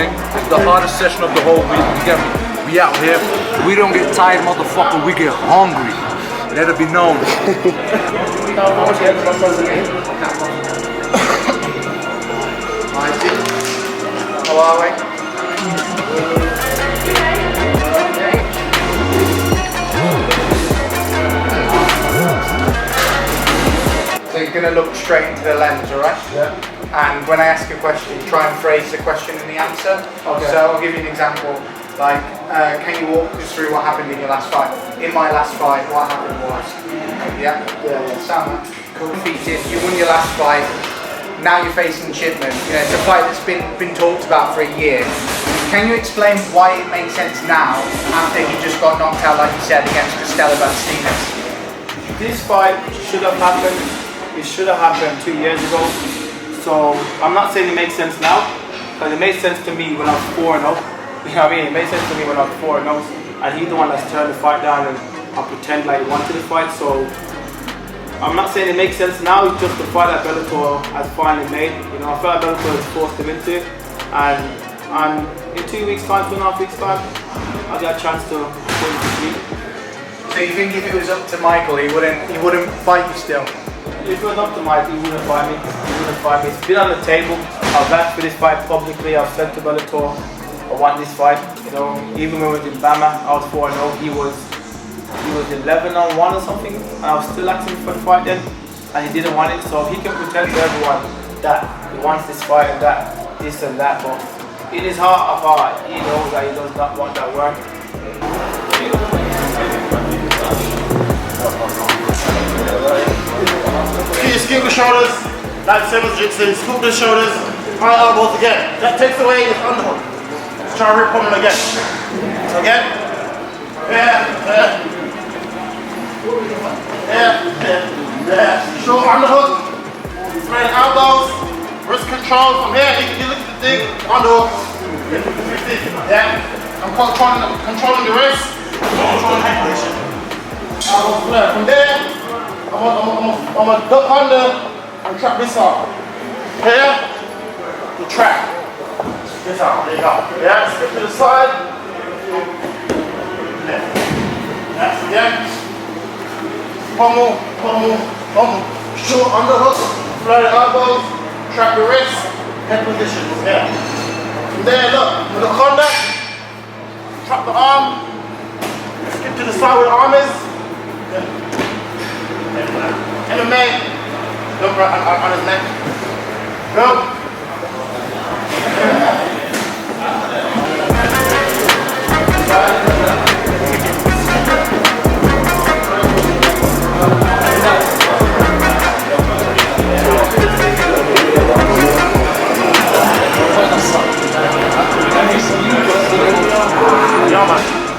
grappling. It's the hardest session of the whole week. You get me? We out here. We don't get tired, motherfucker. We get hungry. Let it be known. How are we? So you're going to look straight into the lens, alright? Yeah. And when I ask a question, try and phrase the question in the answer. Okay. So I'll give you an example. Like, can you walk us through what happened in your last fight? In my last fight, what happened was... Yeah? Yeah. Sound that? Cool. Defeated. You won your last fight. Now you're facing Shipman. You know, it's a fight that's been talked about for a year. Can you explain why it makes sense now, after he just got knocked out, like you said, against Costello Bastidas? This fight should have happened. It should have happened 2 years ago. So I'm not saying it makes sense now, because it made sense to me when I was 4-0. You know what I mean? It made sense to me when I was 4-0, and he's the one that's turned the fight down and pretend like he wanted the fight. So I'm not saying it makes sense now. It's just the fight that Bellator has finally made. You know, I felt like Bellator has forced him into it, and in 2 weeks' time, 2.5 weeks' time, I got a chance to put him to sleep. So you think if it was up to Michael, he wouldn't fight you still? If it was up to Mike, he wouldn't fight me. He wouldn't fight me. It's been on the table. I've asked for this fight publicly. I've said to Bellator, I want this fight. You know, even when we was in Bama, I was 4-0. He was 11-1 or something, and I was still asking for the fight then, and he didn't want it. So he can pretend to everyone that he wants this fight and that, this and that, but in his heart of heart, he knows that he does not want that work. You scoop the shoulders, like same as Jiu-Jitsu, scoop the shoulders, high elbows again. That takes away his underhook. Let's try to rip on him again. Again. Yeah. Short underhook. Spread elbows. Wrist control from here. You look at the thing. Underhook. Yeah. I'm controlling the wrist. Controlling the head position. From there. I'm gonna duck under and trap this arm. Here, the trap. This arm, there you go. Yeah, skip to the side. Left. That's again. Pummel. Short underhook, flutter elbows, trap the wrist, head position. Yeah. From there, look, with the under, trap the arm, skip to the side where the arm is. Yeah. MMA, look right on his neck. Go.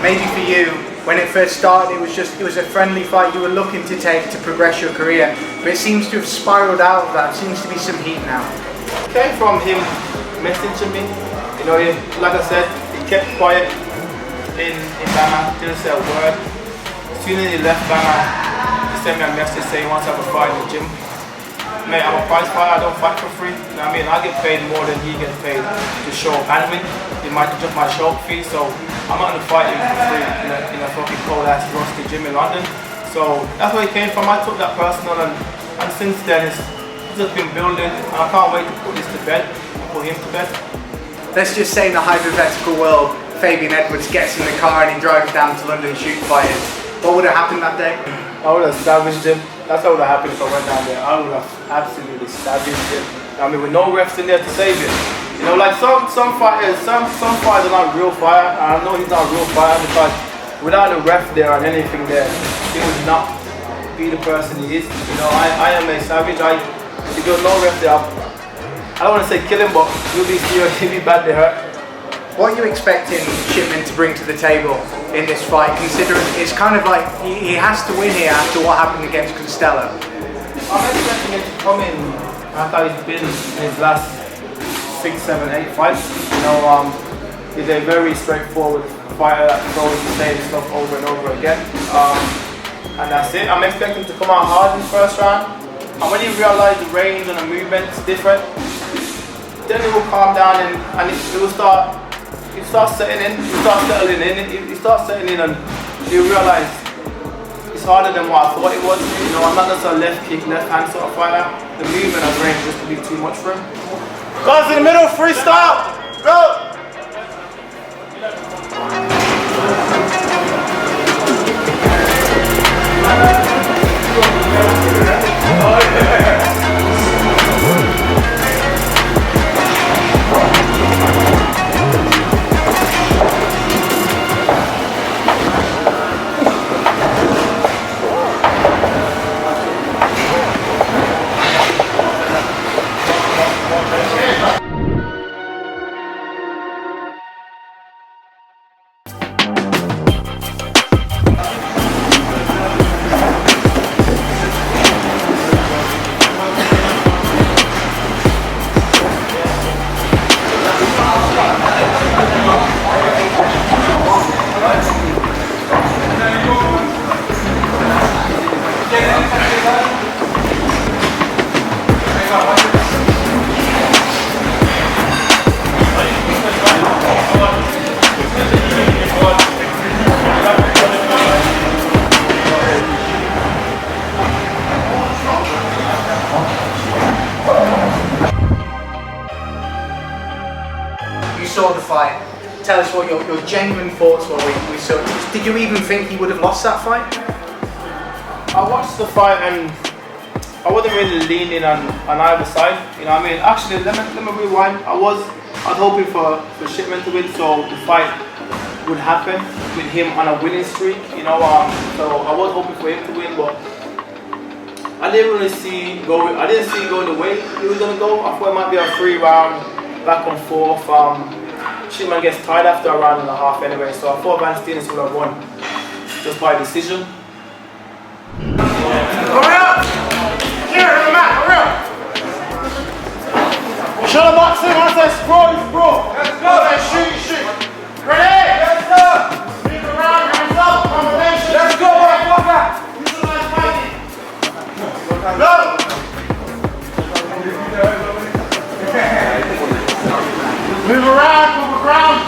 Maybe for you, when it first started, it was a friendly fight you were looking to take to progress your career, but it seems to have spiraled out of that. There seems to be some heat now. It came from him messaging me. You know, like I said, he kept quiet in Bama, didn't say a word. As soon as he left Bama, he sent me a message saying he wants to have a fight in the gym. Mate, I'm a prize fighter, I don't fight for free. You know what I mean? I get paid more than he gets paid to show up and win. It might just my show up fee, so I'm not gonna fight him for free in a fucking cold ass rusty gym in London. So that's where he came from. I took that personal, and since then it's just been building, and I can't wait to put this to bed, put him to bed. Let's just say in the hypothetical world, Fabian Edwards gets in the car and he drives down to London and shoots fighters. What would have happened that day? I would have savaged him. That's what would have happened if I went down there. I would have absolutely savaged him. I mean, with no refs in there to save it. You know, like some fighters, some fighters are not real fighter. I know he's not a real fighter because without a ref there and anything there, he would not be the person he is. You know, I am a savage. If there's no ref there, I don't want to say kill him, but he'll be serious, he'll be badly hurt. What are you expecting Shipman to bring to the table in this fight, considering it's kind of like he has to win here after what happened against Costello? I'm expecting him to come in after he's been in his last 6, 7, 8 fights. You know, he's a very straightforward fighter that goes the same stuff over and over again. And that's it. I'm expecting him to come out hard in the first round. And when he realizes the range and the movement is different, then it will calm down and it will start. You start settling in. You start settling in. You start settling in, and you realize it's harder than what I thought it was. You know, I'm not just a left kick, left hand sort of fighter. The movement of range just to be too much for him. Guys in the middle, freestyle. Go. Saw the fight. Tell us what your genuine thoughts were when we saw it. Did you even think he would have lost that fight? I watched the fight and I wasn't really leaning on either side. You know what I mean? Actually, let me rewind. I was hoping for Shipman to win, so the fight would happen with him on a winning streak. You know, so I was hoping for him to win, but I didn't really see it going the way he was gonna go. I thought it might be a 3-round back and forth. Shipman gets tired after a round and a half anyway, so I thought Van Steenis would have won just by decision. Hurry up! Here, in the mat, hurry up! Shadow boxing, I say sprawl, you sprawl. Let's go! I say shoot. Ready? Let's go! Move around, hands up, combination. Let's go, motherfucker! Utilize fighting. Go! Move around, move around.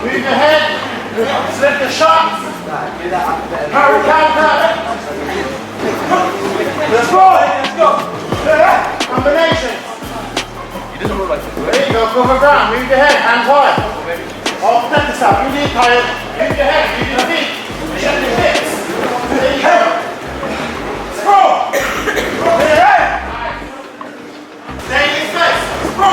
Move your head. Slip the shots. Hurry, counter. Let's go. Let's go. Combination. There you go, cover ground. Move your head, hands high. Oh, protect yourself. You need tired. Move your head, move your feet. Shut your hips. There you go. Let's go. Move your head. Stay in your space. Let's go.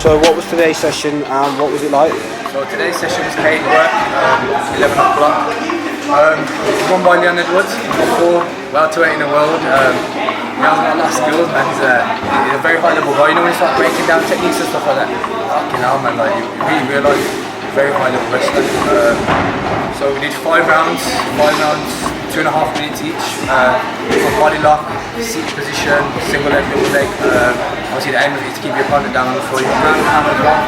So what was today's session and what was it like? So today's session was cage work, 11 o'clock. Won by Fabian Edwards, before welterweight in the world. He hasn't got a lot of skills, man. He's a very high level guy. You know when you start breaking down techniques and stuff like that, fucking hell, man, like you really realise he's a very high level wrestler. So we did 5 rounds, 2.5 minutes each. Body lock, seat position, single leg, double leg. Obviously the aim is to keep your opponent down on the floor. You can ground and hammer as well.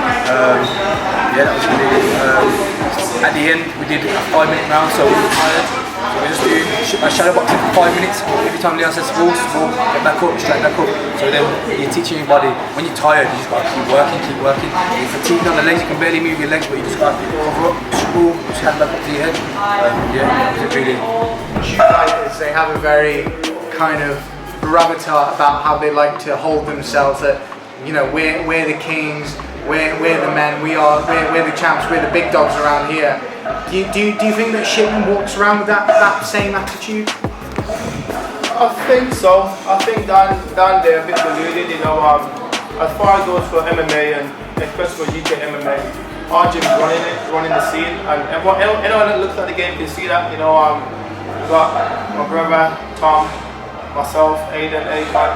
Yeah, that was really good. At the end we did a 5-minute round, so we were tired. So we just do shadow boxing for 5 minutes. Every time Leon says sprawl, get back up, straight back up. So then you're teaching your body, when you're tired, you just got to keep working. If you're fatigued on the legs, you can barely move your legs, but you just got to cover up, sprawl, just head back up to your head. Yeah, it was really... Fighters, they have a very kind of gravitas about how they like to hold themselves, that, you know, we're the kings, we're the men, we're the champs, we're the big dogs around here. Do you think that Shipman walks around with that same attitude? I think so. I think Dan they're a bit deluded, you know. As far as goes for MMA and especially for UK MMA, our gym's running the scene, and anyone that looks at the game can see that, you know. We've got my brother Tom, myself, Aiden, A-Man,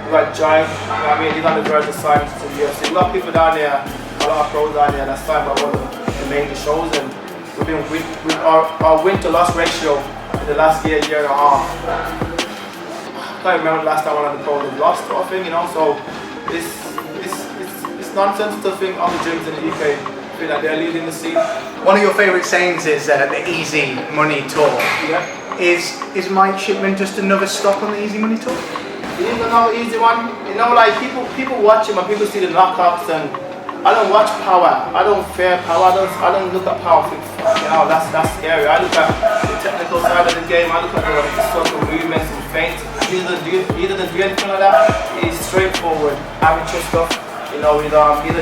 we got Jai, you know what I mean, he's on the verge of signing to the UFC. We got people down there, a lot of pros down there that signed by one of the major shows, and we've been with our win to loss ratio in the last year and a half. I can't remember the last time one of the pros have lost or thing, you know, so it's nonsense to think other gyms in the UK feel like they're leading the scene. One of your favourite sayings is the easy money talk. Yeah. Is Mike Shipman just another stop on the easy money talk? It is another easy one. You know, like people watch him and people see the knockouts, and I don't watch power. I don't fear power. I don't look at power. Think, you know, that's scary. I look at the technical side of the game. I look at the subtle movements and feints. He doesn't do anything like that. He's straightforward, amateur stuff. You know, he's a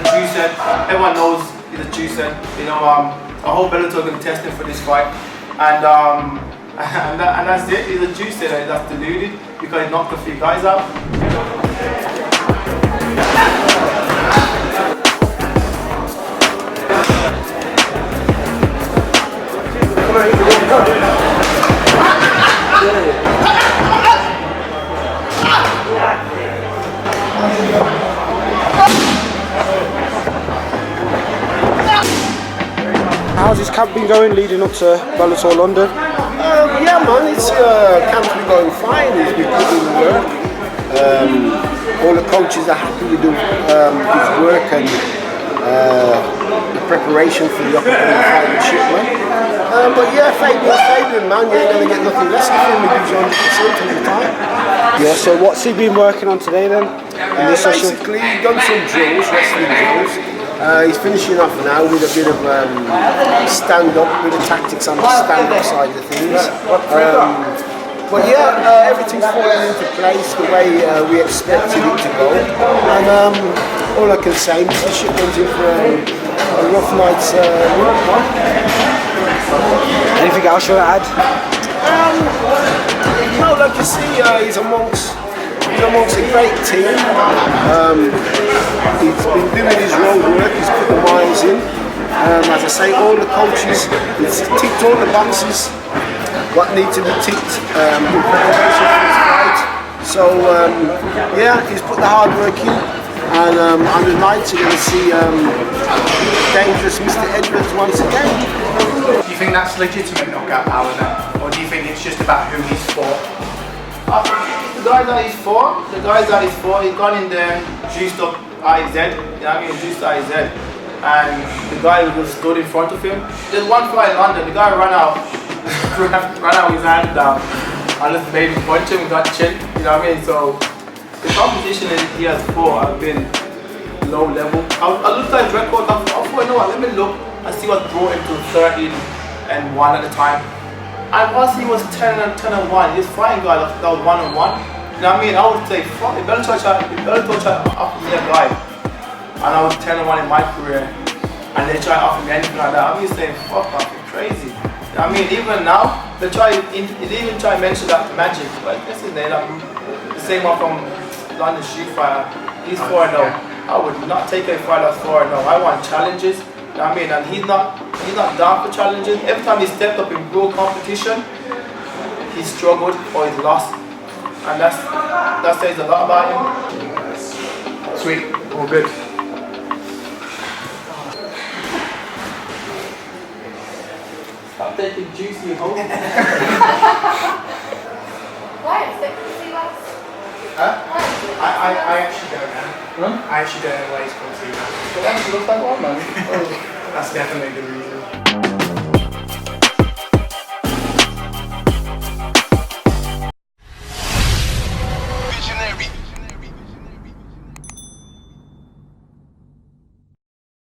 juicer. Everyone knows he's a juicer. You know, a whole Bellator been testing for this fight, and that's it. He's a juicer, and that's deluded because he knocked a few guys out. How's this camp been going leading up to Bellator London? Yeah, man, it's camp's been going fine. He's been putting in the work. All the coaches are happy with his work and the preparation for the upcoming fight with Shipman. But yeah, Fabian, man, you ain't gonna get nothing less of him. He gives you 100% all the time. Yeah, so what's he been working on today then? In this session? Basically, he's done some drills, wrestling drills. He's finishing off now with a bit of stand-up, with the tactics on the stand-up side of things. But yeah, everything's falling into place the way we expected it to go. And all I can say, Mr. Shipman's in for a rough night's work. Anything else you want to add? No, like you see, he's amongst a great team. He's been doing his road work, he's put the miles in. As I say, all the coaches, he's ticked all the boxes what need to be ticked in preparation for his fight. So yeah, he's put the hard work in, and on the night you're going to see dangerous Mr. Edwards once again. Do you think that's legitimate knockout power then? Or do you think it's just about who he's fought? The guys that he's fought, he's gone in there, juiced up IZ, you know what I mean, juiced IZ. And the guy who stood in front of him, there's one fight in London, the guy ran out with his hand down, and just made him punch him, got chin, you know what I mean? So the competition that he has fought have been low level. I looked at his record, I thought, you know what, let me look and see what brought him to 13-1 at the time. And once he was 10-1, he was fighting guy that was 1-1. You know what I mean? I would say, fuck, if Bellator tried to offer me a guy, and I was 10-1 in my career, and they try to offer me anything like that, I'm just saying, fuck, I'm crazy. You know what I mean? Even now, they even try to mention that Magic, like, what's his name? The same one from London Street Fighter. He's 4-0. I would not take a fight that's 4-0. I want challenges. You know what I mean? And he's not down for challenges. Every time he stepped up in real competition, he struggled or he's lost. And that says a lot about him. Sweet, all good. Stop taking juicy home. Why? Is it see last? Huh? I actually don't know. Huh? I actually don't know why he's called Seabass. But that looks like one, man. That's definitely the reason.